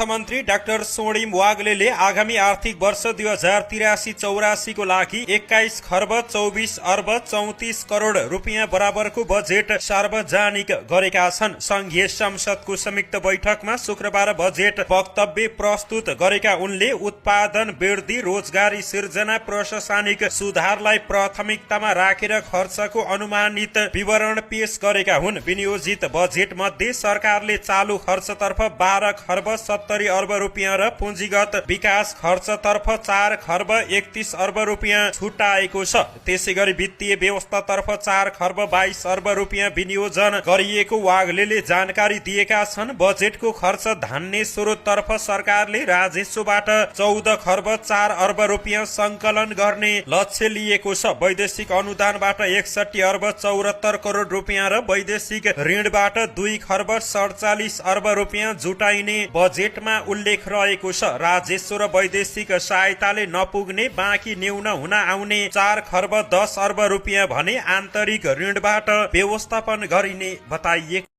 अर्थमन्त्री डाक्टर स्वर्णिम वाग्लेले आगामी आर्थिक वर्ष 2083-84 को लागि 21 खर्ब 24 अर्ब 34 करोड रुपियाँ बराबरको बजेट सार्वजनिक गरेका छन्। संघीय संसदको संयुक्त बैठकमा शुक्रबार बजेट वक्तव्य प्रस्तुत गरेका उनले उत्पादन वृद्धि, रोजगारी सिर्जना, प्रशासनिक सुधारलाई प्राथमिकतामा राखेर खर्चको अनुमानित विवरण पेश गरेका हुन्। विनियोजित बजेट मध्ये सरकारले चालू खर्चतर्फ 12 खर्ब 70 अर्ब रुपियाँ र पुँजीगत विकास खर्चतर्फ 4 खर्ब 31 अर्ब रुपियाँ छुट्याएको छ। त्यसैगरी वित्तीय व्यवस्थातर्फ 4 खर्ब 22 अर्ब रुपियाँ विनियोजन गरिएको वाग्लेले जानकारी दिएका छन्। बजेटको खर्च धान्ने स्रोततर्फ सरकारले राजस्वबाट 14 खर्ब 4 अर्ब रुपियाँ संकलन गर्ने लक्ष्य लिएको छ। वैदेशिक अनुदानबाट 61 अर्ब 74 करोड रुपियाँ र वैदेशिक ऋणबाट 2 खर्ब 47 अर्ब रुपियाँ जुटाइने बजेटमा उल्लेख रहेको छ। राजस्व र वैदेशिक सहायताले नपुग्ने बाँकी न्यून हुन आउने 4 खर्ब 10 अर्ब रुपियाँ भने आन्तरिक ऋणबाट व्यवस्थापन गरिने बताइएको